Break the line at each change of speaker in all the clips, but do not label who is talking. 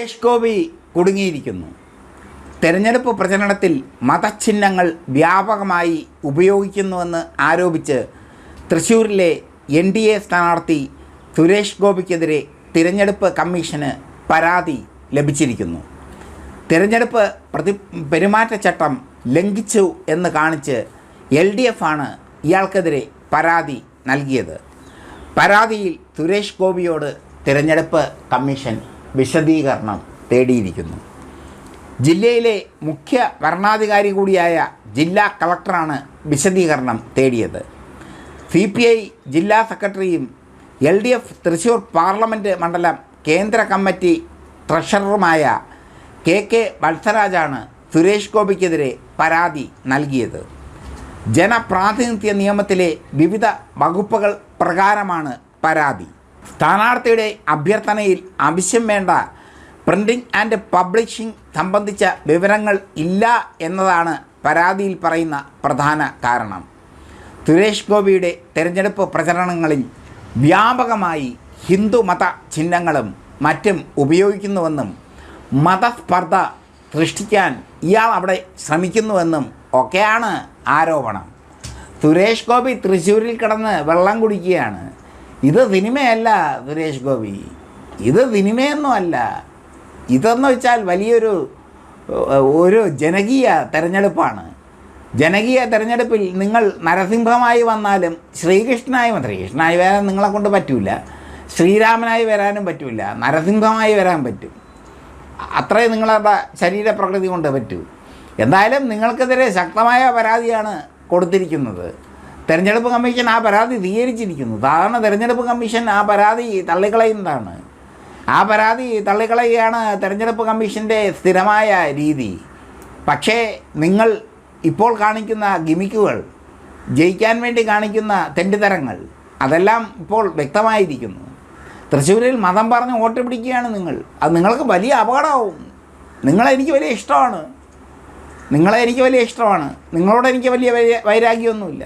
സുരേഷ് ഗോപി കുടുങ്ങിയിരിക്കുന്നു. തെരഞ്ഞെടുപ്പ് പ്രചരണത്തിൽ മതചിഹ്നങ്ങൾ വ്യാപകമായി ഉപയോഗിക്കുന്നുവെന്ന് ആരോപിച്ച് തൃശ്ശൂരിലെ NDA സ്ഥാനാർത്ഥി സുരേഷ് ഗോപിക്കെതിരെ തിരഞ്ഞെടുപ്പ് കമ്മീഷന് പരാതി ലഭിച്ചിരിക്കുന്നു. തിരഞ്ഞെടുപ്പ് പെരുമാറ്റച്ചട്ടം ലംഘിച്ചു എന്ന് കാണിച്ച് LDF ആണ് ഇയാൾക്കെതിരെ പരാതി നൽകിയത്. പരാതിയിൽ സുരേഷ് ഗോപിയോട് തിരഞ്ഞെടുപ്പ് കമ്മീഷൻ വിശദീകരണം തേടിയിരിക്കുന്നു. ജില്ലയിലെ മുഖ്യ വരണാധികാരി കൂടിയായ ജില്ലാ കളക്ടറാണ് വിശദീകരണം തേടിയത്. CPI ജില്ലാ സെക്രട്ടറിയും LDF തൃശ്ശൂർ പാർലമെൻറ്റ് മണ്ഡലം കേന്ദ്ര കമ്മിറ്റി ട്രഷററുമായ KK വത്സരാജാണ് സുരേഷ് ഗോപിക്കെതിരെ പരാതി നൽകിയത്. ജനപ്രാതിനിധ്യ നിയമത്തിലെ വിവിധ വകുപ്പുകൾ പ്രകാരമാണ് പരാതി. സ്ഥാനാർത്ഥിയുടെ അഭ്യർത്ഥനയിൽ ആവശ്യം വേണ്ട പ്രിൻറ്റിംഗ് ആൻഡ് പബ്ലിഷിംഗ് സംബന്ധിച്ച വിവരങ്ങൾ ഇല്ല എന്നതാണ് പരാതിയിൽ പറയുന്ന പ്രധാന കാരണം. സുരേഷ് ഗോപിയുടെ തിരഞ്ഞെടുപ്പ് പ്രചരണങ്ങളിൽ വ്യാപകമായി ഹിന്ദുമത ചിഹ്നങ്ങളും മറ്റും ഉപയോഗിക്കുന്നുവെന്നും മതസ്പർദ്ധ സൃഷ്ടിക്കാൻ ഇയാൾ അവിടെ ശ്രമിക്കുന്നുവെന്നും ഒക്കെയാണ് ആരോപണം. സുരേഷ് ഗോപി തൃശ്ശൂരിൽ കിടന്ന് വെള്ളം കുടിക്കുകയാണ്. ഇത് സിനിമയല്ല സുരേഷ് ഗോപി, ഇത് സിനിമയൊന്നുമല്ല. ഇതെന്ന് വെച്ചാൽ ഒരു ജനകീയ തെരഞ്ഞെടുപ്പാണ്. ജനകീയ തെരഞ്ഞെടുപ്പിൽ നിങ്ങൾ നരസിംഹമായി വന്നാലും ശ്രീകൃഷ്ണനായി വരാൻ നിങ്ങളെ കൊണ്ട് പറ്റില്ല, ശ്രീരാമനായി വരാനും പറ്റില്ല, നരസിംഹമായി വരാൻ പറ്റും. അത്രേ നിങ്ങളുടെ ശരീരപ്രകൃതി കൊണ്ട് പറ്റൂ. എന്തായാലും നിങ്ങൾക്കെതിരെ ശക്തമായ പരാതിയാണ് കൊടുത്തിരിക്കുന്നത്. തെരഞ്ഞെടുപ്പ് കമ്മീഷൻ ആ പരാതി സ്വീകരിച്ചിരിക്കുന്നു. സാധാരണ തെരഞ്ഞെടുപ്പ് കമ്മീഷൻ ആ പരാതി തള്ളിക്കളയുന്നതാണ്. ആ പരാതി തള്ളിക്കളയുകയാണ് തെരഞ്ഞെടുപ്പ് കമ്മീഷൻ്റെ സ്ഥിരമായ രീതി. പക്ഷേ നിങ്ങൾ ഇപ്പോൾ കാണിക്കുന്ന ഗിമിക്കുകൾ, ജയിക്കാൻ വേണ്ടി കാണിക്കുന്ന തെണ്ടിത്തരങ്ങൾ, അതെല്ലാം ഇപ്പോൾ വ്യക്തമായിരിക്കുന്നു. തൃശ്ശൂരിൽ മതം പറഞ്ഞ് വോട്ട് പിടിക്കുകയാണ് നിങ്ങൾ. അത് നിങ്ങൾക്ക് വലിയ അപകടമാവും. നിങ്ങളെനിക്ക് വലിയ ഇഷ്ടമാണ്, നിങ്ങളോട് എനിക്ക് വലിയ വൈരാഗ്യമൊന്നുമില്ല.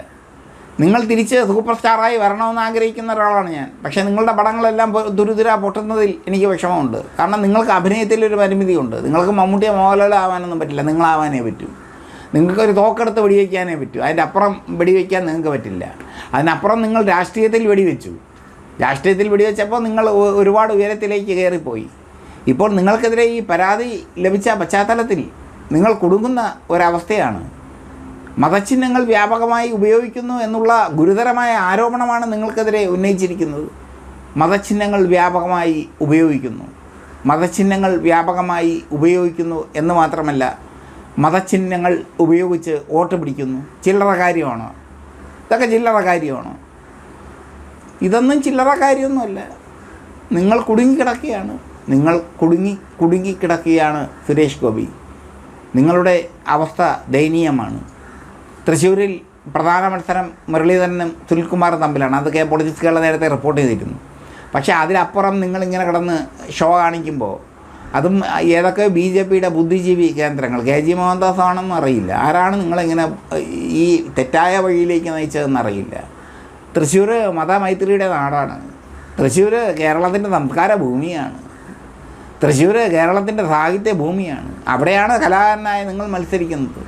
നിങ്ങൾ തിരിച്ച് സൂപ്പർ സ്റ്റാറായി വരണമെന്ന് ആഗ്രഹിക്കുന്ന ഒരാളാണ് ഞാൻ. പക്ഷേ നിങ്ങളുടെ പടങ്ങളെല്ലാം ദുരിതുര പൊട്ടുന്നതിൽ എനിക്ക് വിഷമമുണ്ട്. കാരണം നിങ്ങൾക്ക് അഭിനയത്തിലൊരു പരിമിതിയുണ്ട്. നിങ്ങൾക്ക് മമ്മൂട്ടിയെ മോഹൻലാൽ ആവാനൊന്നും പറ്റില്ല, നിങ്ങളാവാനേ പറ്റൂ. നിങ്ങൾക്കൊരു തോക്കെടുത്ത് വെടിവെക്കാനേ പറ്റൂ. അതിൻ്റെ അപ്പുറം വെടിവെക്കാൻ നിങ്ങൾക്ക് പറ്റില്ല. അതിനപ്പുറം നിങ്ങൾ രാഷ്ട്രീയത്തിൽ വെടിവെച്ചപ്പോൾ നിങ്ങൾ ഒരുപാട് ഉയരത്തിലേക്ക് കയറിപ്പോയി. ഇപ്പോൾ നിങ്ങൾക്കെതിരെ ഈ പരാതി ലഭിച്ച പശ്ചാത്തലത്തിൽ നിങ്ങൾ കുടുങ്ങുന്ന ഒരവസ്ഥയാണ്. മതചിഹ്നങ്ങൾ വ്യാപകമായി ഉപയോഗിക്കുന്നു എന്നുള്ള ഗുരുതരമായ ആരോപണമാണ് നിങ്ങൾക്കെതിരെ ഉന്നയിച്ചിരിക്കുന്നത്. മതചിഹ്നങ്ങൾ വ്യാപകമായി ഉപയോഗിക്കുന്നു എന്ന് മാത്രമല്ല, മതചിഹ്നങ്ങൾ ഉപയോഗിച്ച് വോട്ട് പിടിക്കുന്നു. ചില്ലറ കാര്യമാണോ ഇതൊക്കെ? ഇതൊന്നും ചില്ലറ കാര്യമൊന്നുമല്ല. നിങ്ങൾ കുടുങ്ങിക്കിടക്കുകയാണ് സുരേഷ് ഗോപി. നിങ്ങളുടെ അവസ്ഥ ദയനീയമാണ്. തൃശ്ശൂരിൽ പ്രധാന മത്സരം മുരളീധരനും സുനിൽകുമാറും തമ്മിലാണ്. അത് പൊളിറ്റിക്സ് കേരള നേരത്തെ റിപ്പോർട്ട് ചെയ്തിരുന്നു. പക്ഷേ അതിലപ്പുറം നിങ്ങളിങ്ങനെ കിടന്ന് ഷോ കാണിക്കുമ്പോൾ, അതും ഏതൊക്കെ BJPയുടെ ബുദ്ധിജീവി കേന്ദ്രങ്ങൾ, KG മോഹൻദാസ് ആണെന്ന് അറിയില്ല, ആരാണ് നിങ്ങളിങ്ങനെ ഈ തെറ്റായ വഴിയിലേക്ക് നയിച്ചതെന്നറിയില്ല. തൃശ്ശൂർ മതമൈത്രിയുടെ നാടാണ്. തൃശ്ശൂർ കേരളത്തിൻ്റെ സംസ്കാര ഭൂമിയാണ്. തൃശ്ശൂർ കേരളത്തിൻ്റെ സാഹിത്യ ഭൂമിയാണ്. അവിടെയാണ് കലാകാരനായി നിങ്ങൾ മത്സരിക്കുന്നത്.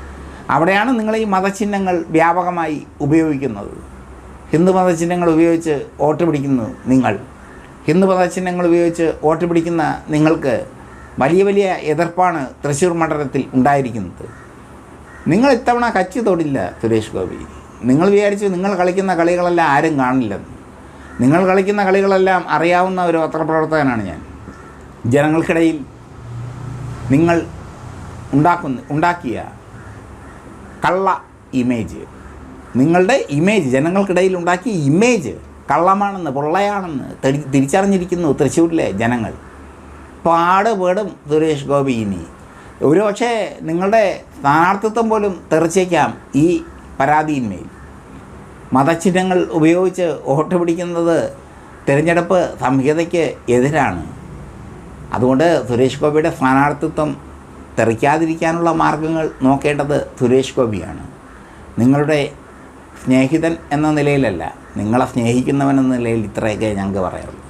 അവിടെയാണ് നിങ്ങൾ ഈ മതചിഹ്നങ്ങൾ വ്യാപകമായി ഉപയോഗിക്കുന്നത്. ഹിന്ദു മതചിഹ്നങ്ങൾ ഉപയോഗിച്ച് വോട്ട് പിടിക്കുന്നു നിങ്ങൾ. നിങ്ങൾക്ക് വലിയ എതിർപ്പാണ് തൃശ്ശൂർ മണ്ഡലത്തിൽ ഉണ്ടായിരിക്കുന്നത്. നിങ്ങൾ ഇത്തവണ കച്ചി തൊടില്ല സുരേഷ് ഗോപി. നിങ്ങൾ വിചാരിച്ചു നിങ്ങൾ കളിക്കുന്ന കളികളെല്ലാം ആരും കാണില്ലെന്ന്. നിങ്ങൾ കളിക്കുന്ന കളികളെല്ലാം അറിയാവുന്ന ഒരു പത്രപ്രവർത്തകനാണ് ഞാൻ. ജനങ്ങൾക്കിടയിൽ നിങ്ങൾ ഉണ്ടാക്കിയ കള്ള ഇമേജ്, നിങ്ങളുടെ ഇമേജ്, ജനങ്ങൾക്കിടയിൽ ഉണ്ടാക്കിയ ഇമേജ് കള്ളമാണെന്ന്, പൊള്ളയാണെന്ന് തിരിച്ചറിഞ്ഞിരിക്കുന്നു തൃശ്ശൂരിലെ ജനങ്ങൾ. പാടുപെടും സുരേഷ് ഗോപി. ഇനി ഒരുപക്ഷെ നിങ്ങളുടെ സ്ഥാനാർത്ഥിത്വം പോലും തെറിച്ചേക്കാം ഈ പരാതിയിന്മേൽ. മതചിഹ്നങ്ങൾ ഉപയോഗിച്ച് വോട്ട് പിടിക്കുന്നത് തിരഞ്ഞെടുപ്പ് സംഹിതയ്ക്ക് എതിരാണ്. അതുകൊണ്ട് സുരേഷ് ഗോപിയുടെ സ്ഥാനാർത്ഥിത്വം തെറിക്കാതിരിക്കാനുള്ള മാർഗങ്ങൾ നോക്കേണ്ടത് സുരേഷ് ഗോപിയാണ്. നിങ്ങളുടെ സ്നേഹിതൻ എന്ന നിലയിലല്ല, നിങ്ങളെ സ്നേഹിക്കുന്നവൻ എന്ന നിലയിൽ ഇത്രയൊക്കെ ഞങ്ങൾക്ക് പറയാറുള്ളൂ.